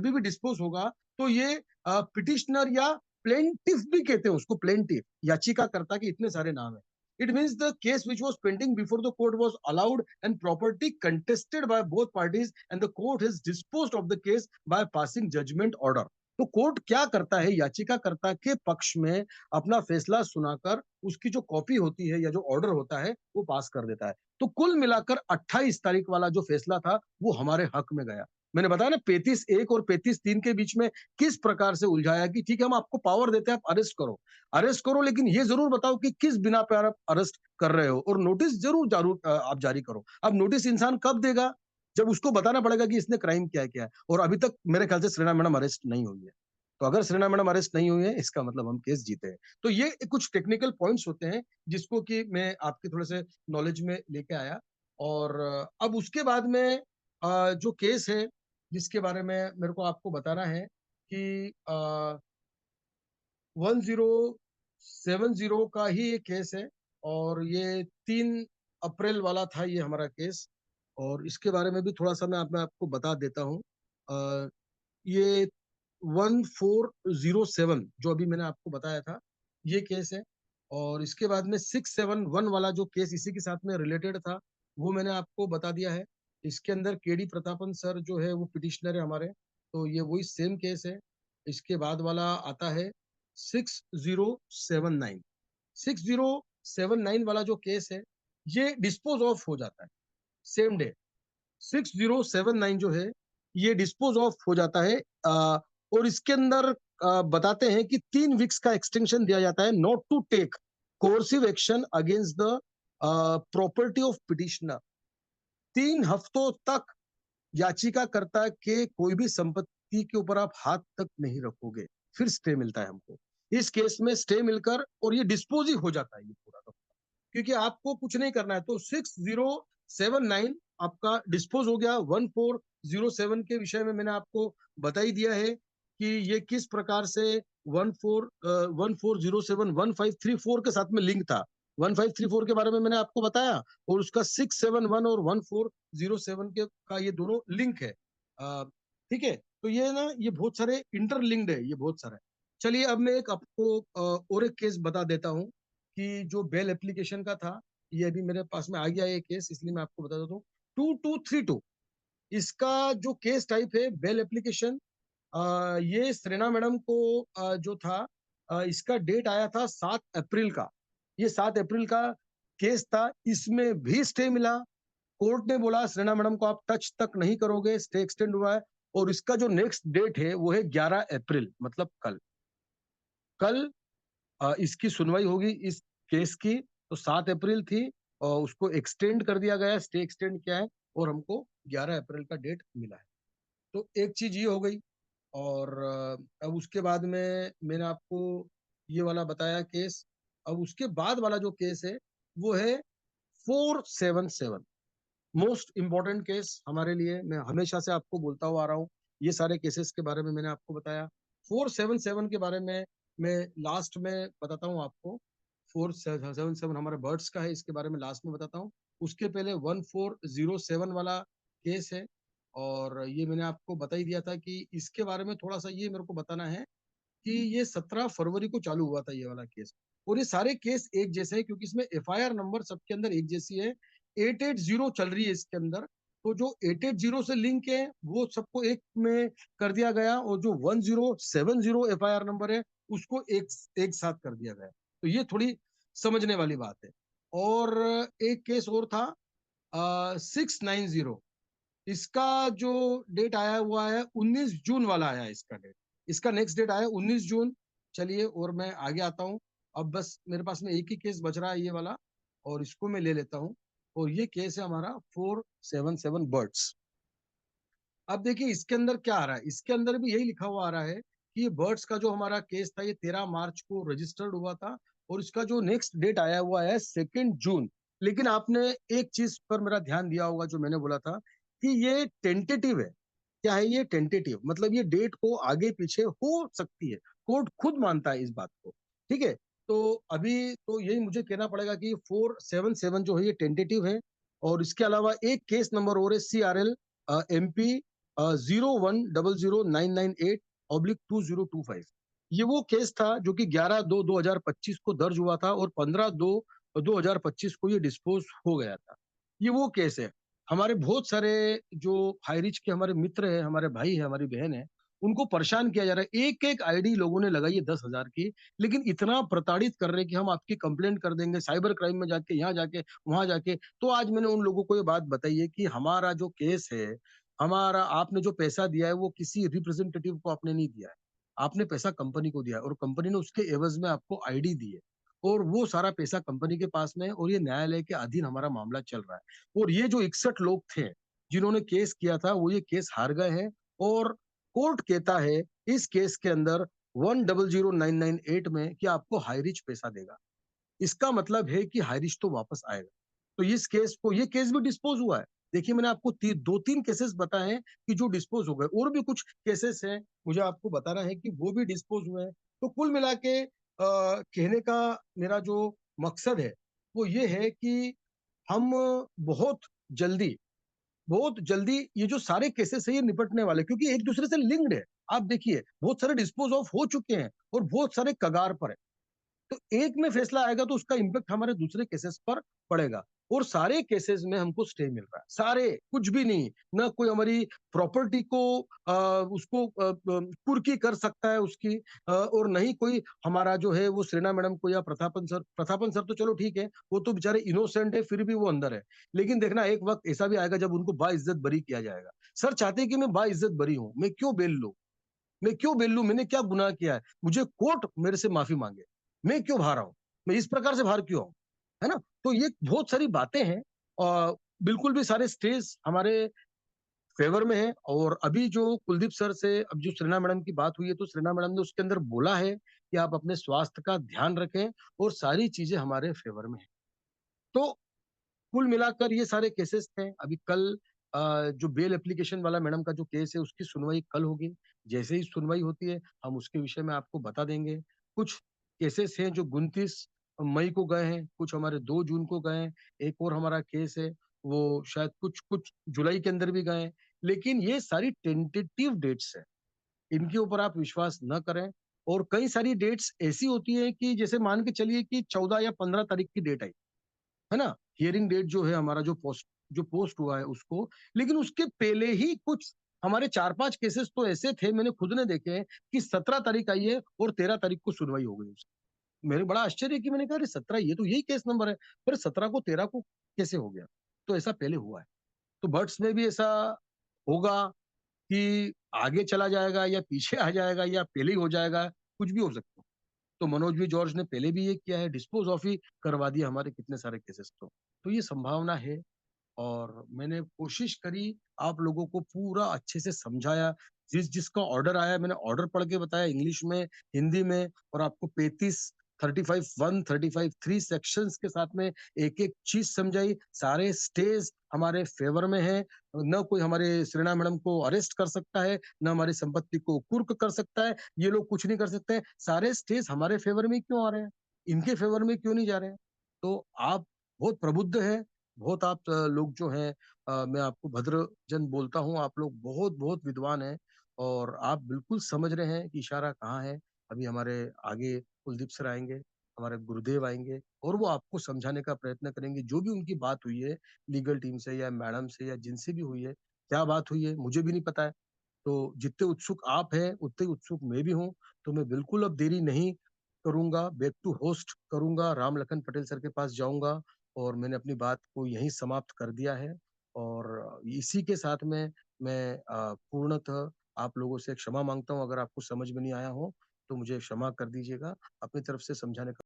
भी डिस्पोज होगा, तो ये पिटिशनर या प्लेंटिफ भी कहते हैं उसको, प्लेंटिफ याचिकाकर्ता के इतने सारे नाम है। It means the case which was pending before the court was allowed and property contested by both parties and the court has disposed of the case by passing judgment order। तो कोर्ट क्या करता है, याचिकाकर्ता के पक्ष में अपना फैसला सुनाकर उसकी जो कॉपी होती है या जो ऑर्डर होता है वो पास कर देता है। तो कुल मिलाकर 28 तारीख वाला जो फैसला था वो हमारे हक में गया। मैंने बताया ना 35(1) और 35(3) के बीच में किस प्रकार से उलझाया कि ठीक है हम आपको पावर देते हैं, आप अरेस्ट करो, लेकिन ये जरूर बताओ कि किस बिना पर आप अरेस्ट कर रहे हो, और नोटिस जरूर आप जारी करो। अब नोटिस इंसान कब देगा, जब उसको बताना पड़ेगा कि इसने क्राइम क्या है। और अभी तक मेरे ख्याल से श्रेणा मैडम अरेस्ट नहीं हुई है। तो अगर श्रेणा मैडम अरेस्ट नहीं हुई है, इसका मतलब हम केस जीते हैं। तो ये कुछ टेक्निकल पॉइंट्स होते हैं जिसको कि मैं आपके थोड़े से नॉलेज में लेके आया। और अब उसके बाद में जो केस है जिसके बारे में मेरे को आपको बताना है कि 1070 का ही ये केस है, और ये 3 अप्रैल वाला था ये हमारा केस। और इसके बारे में भी थोड़ा सा मैं आपको बता देता हूँ। ये 1407 जो अभी मैंने आपको बताया था, ये केस है। और इसके बाद में 671 वाला जो केस इसी के साथ में रिलेटेड था, वो मैंने आपको बता दिया है। इसके अंदर KD प्रतापन सर जो है वो पिटिशनर है हमारे, तो ये वही सेम केस है। इसके बाद वाला आता है 6079। 6079 वाला जो केस है ये डिस्पोज ऑफ हो जाता है सेम डे। 6079 जो है ये डिस्पोज ऑफ हो जाता है। और इसके अंदर बताते हैं कि 3 वीक्स का एक्सटेंशन दिया जाता है not to take coercive action against the property of petitioner. 3 हफ्तों तक याचिकाकर्ता के कोई भी संपत्ति के ऊपर आप हाथ तक नहीं रखोगे, फिर स्टे मिलता है हमको। इस केस में स्टे मिलकर और ये डिस्पोज ही हो जाता है ये पूरा का पूरा, क्योंकि आपको कुछ नहीं करना है। तो 6079 आपका डिस्पोज हो गया। 1407 के विषय में मैंने आपको बता ही दिया है कि ये किस प्रकार से 1407 1534 के साथ में लिंक था। 1534 के बारे में मैंने आपको बताया, और उसका 671 और 1407 के का ये दोनों लिंक है। ठीक है, तो ये ना ये बहुत सारे इंटरलिंक्ड है, ये बहुत सारा है। चलिए अब मैं एक आपको और एक केस बता देता हूँ कि जो बेल एप्लीकेशन का था, ये अभी मेरे पास में आ गया ये केस, इसलिए मैं आपको बता देता हूँ। 2232 इसका जो केस टाइप है, बेल एप्लीकेशन। ये सेरेना मैडम को जो था, इसका डेट आया था 7 अप्रैल का। ये 7 अप्रैल का केस था, इसमें भी स्टे मिला। कोर्ट ने बोला सेरेना मैडम को आप टच तक नहीं करोगे, स्टे एक्सटेंड हुआ है। और इसका जो नेक्स्ट डेट है वो है 11 अप्रैल, मतलब कल इसकी सुनवाई होगी इस केस की। तो 7 अप्रैल थी और उसको एक्सटेंड कर दिया गया, स्टे एक्सटेंड किया है, और हमको 11 अप्रैल का डेट मिला है। तो एक चीज ये हो गई। और अब उसके बाद में मैंने आपको ये वाला बताया केस। अब उसके बाद वाला जो केस है वो है 477, मोस्ट इंपॉर्टेंट केस हमारे लिए। मैं हमेशा से आपको बोलता हुआ आ रहा हूँ, ये सारे केसेस के बारे में मैंने आपको बताया। 477 के बारे में मैं लास्ट में बताता हूँ आपको। 477 हमारे बर्ड्स का है, इसके बारे में लास्ट में बताता हूँ। उसके पहले 1407 वाला केस है, और ये मैंने आपको बता ही दिया था कि इसके बारे में थोड़ा सा ये मेरे को बताना है कि ये 17 फरवरी को चालू हुआ था ये वाला केस। और ये सारे केस एक जैसे हैं क्योंकि इसमें एफआईआर नंबर सबके अंदर एक जैसी है। 880 चल रही है इसके अंदर, तो जो 880 से लिंक है वो सबको एक में कर दिया गया, और जो 1070 एफआईआर नंबर है उसको एक साथ कर दिया गया। तो ये थोड़ी समझने वाली बात है। और एक केस और था 690, इसका जो डेट आया हुआ है 19 जून वाला आया है इसका डेट। इसका नेक्स्ट डेट आया 19 जून। चलिए, और मैं आगे आता हूँ। अब बस मेरे पास में एक ही केस बच रहा है ये वाला, और इसको मैं ले लेता हूँ। और ये केस है हमारा 477 बर्ड्स। अब देखिए इसके अंदर क्या आ रहा है, इसके अंदर भी यही लिखा हुआ आ रहा है कि ये बर्ड्स का जो हमारा केस था ये 13 मार्च को रजिस्टर्ड हुआ था, और इसका जो नेक्स्ट डेट आया हुआ है 2 जून। लेकिन आपने एक चीज पर मेरा ध्यान दिया होगा, जो मैंने बोला था कि ये टेंटेटिव है। क्या है ये? टेंटेटिव, मतलब ये डेट को आगे पीछे हो सकती है। कोर्ट खुद मानता है इस बात को, ठीक है। तो अभी तो यही मुझे कहना पड़ेगा कि 477 जो है ये टेंटेटिव है। और इसके अलावा एक केस नंबर और है CRL MP 0100998/2025। ये वो केस था जो कि 11/2/2025 को दर्ज हुआ था, और 15/2/2025 को ये डिस्पोज हो गया था। ये वो केस है। हमारे बहुत सारे जो हाई रिच के हमारे मित्र हैं, हमारे भाई है, हमारी बहन है, उनको परेशान किया जा रहा है। एक एक आईडी लोगों ने लगाई है 10,000 की, लेकिन इतना प्रताड़ित कर रहे हैं कि हम आपकी कंप्लेंट कर देंगे साइबर क्राइम में जाके, यहाँ जाके, वहां जाके। तो आज मैंने उन लोगों को ये बात बताई है कि हमारा जो केस है, हमारा आपने जो पैसा दिया है वो किसी रिप्रेजेंटेटिव को आपने नहीं दिया है। आपने पैसा कंपनी को दिया है, और कंपनी ने उसके एवज में आपको आईडी दी है, और वो सारा पैसा कंपनी के पास में है, और ये न्यायालय के अधीन हमारा मामला चल रहा है। और ये जो 61 लोग थे जिन्होंने केस किया था, वो ये केस हार गए हैं। और कोर्ट कहता है इस केस के अंदर 100998 में कि आपको हाई रिच पैसा देगा। इसका मतलब है कि हाई रिच तो वापस आएगा। तो इस केस को, ये केस भी डिस्पोज हुआ है। देखिए मैंने आपको 2-3 केसेस बताए हैं कि जो डिस्पोज हो गए, और भी कुछ केसेस हैं मुझे आपको बताना है कि वो भी डिस्पोज हुए हैं। तो कुल मिला के कहने का मेरा जो मकसद है वो ये है कि हम बहुत जल्दी बहुत जल्दी ये जो सारे केसेस है ये निपटने वाले, क्योंकि एक दूसरे से लिंक्ड है। आप देखिए बहुत सारे डिस्पोज ऑफ हो चुके हैं, और बहुत सारे कगार पर है। तो एक में फैसला आएगा तो उसका इम्पैक्ट हमारे दूसरे केसेस पर पड़ेगा। और सारे केसेस में हमको स्टे मिल रहा है, सारे, कुछ भी नहीं। ना कोई हमारी प्रॉपर्टी को उसको कुर्की कर सकता है उसकी, और नहीं कोई हमारा जो है वो सेना मैडम को या प्रतापन सर तो चलो ठीक है, वो तो बेचारे इनोसेंट है, फिर भी वो अंदर है। लेकिन देखना एक वक्त ऐसा भी आएगा जब उनको बाइज्जत बरी किया जाएगा। सर चाहते हैं कि मैं बाइज्जत बरी हूं, मैं क्यों बेल लूं? मैं क्यों बेल लूं? मैंने क्या गुनाह किया है? मुझे कोर्ट मेरे से माफी मांगे, मैं क्यों बाहर आऊं? मैं इस प्रकार से बाहर क्यों आऊं? है ना? तो ये बहुत सारी बातें हैं, और बिल्कुल भी सारे स्टेज हमारे फेवर में है। और अभी जो कुलदीप सर से अब जो श्रेना मैडम की बात हुई है, तो श्रेना मैडम ने उसके अंदर बोला है कि आप अपने स्वास्थ्य का ध्यान रखें, और सारी चीजें हमारे फेवर में है। तो कुल मिलाकर ये सारे केसेस थे। अभी कल जो बेल एप्लीकेशन वाला मैडम का जो केस है उसकी सुनवाई कल होगी। जैसे ही सुनवाई होती है हम उसके विषय में आपको बता देंगे। कुछ केसेस हैं जो 29 मई को गए हैं, कुछ हमारे 2 जून को गए हैं, एक और हमारा केस है वो शायद कुछ कुछ जुलाई के अंदर भी गए हैं। लेकिन ये सारी टेंटेटिव डेट्स है, इनके ऊपर आप विश्वास न करें। और कई सारी डेट्स ऐसी होती है कि जैसे मान के चलिए कि 14 या 15 तारीख की डेट आई, है ना, हियरिंग डेट जो है हमारा जो पोस्ट हुआ है उसको। लेकिन उसके पहले ही कुछ हमारे 4-5 केसेस तो ऐसे थे, मैंने खुद ने देखे हैं कि 17 तारीख आई है और 13 तारीख को सुनवाई हो गई उसकी। मेरे बड़ा आश्चर्य कि मैंने कहा अरे 17, ये तो यही केस नंबर है, पर 17 को 13 को कैसे हो गया? तो ऐसा पहले हुआ है। तो बर्ड्स में भी ऐसा होगा कि आगे चला जाएगा या पीछे आ जाएगा या पहले ही हो जाएगा, कुछ भी हो सकता है। तो मनोज भी जॉर्ज ने पहले भी ये किया है, डिस्पोज ऑफ ही करवा दिया हमारे कितने सारे केसेस। तो ये संभावना है। और मैंने कोशिश करी आप लोगों को पूरा अच्छे से समझाया जिसका ऑर्डर आया, मैंने ऑर्डर पढ़ के बताया इंग्लिश में, हिंदी में, और आपको 35 3 सेक्शंस के साथ में एक एक चीज समझाई। सारे स्टेज हमारे फेवर में है, न कोई हमारे श्रीना मैडम को अरेस्ट कर सकता है, न हमारी संपत्ति को कुर्क कर सकता है, ये लोग कुछ नहीं कर सकते हैं। सारे स्टेज हमारे फेवर में क्यों आ रहे हैं, इनके फेवर में क्यों नहीं जा रहे हैं? तो आप बहुत प्रबुद्ध हैं, बहुत आप लोग जो हैं, मैं आपको भद्र जन बोलता हूँ, आप लोग बहुत बहुत विद्वान हैं, और आप बिल्कुल समझ रहे हैं कि इशारा कहाँ है। अभी हमारे आगे कुलदीप सर आएंगे, हमारे गुरुदेव आएंगे, और वो आपको समझाने का प्रयत्न करेंगे। जो भी उनकी बात हुई है लीगल टीम से या मैडम से या जिनसे भी हुई है, क्या बात हुई है मुझे भी नहीं पता है। तो जितने उत्सुक आप हैं उतने उत्सुक मैं भी हूँ। तो मैं बिल्कुल अब देरी नहीं करूंगा, बैक टू होस्ट करूंगा, राम लखन पटेल सर के पास जाऊंगा, और मैंने अपनी बात को यहीं समाप्त कर दिया है। और इसी के साथ में मैं पूर्णतः आप लोगों से क्षमा मांगता हूँ, अगर आपको समझ में नहीं आया हो तो मुझे क्षमा कर दीजिएगा। अपनी तरफ से समझाने का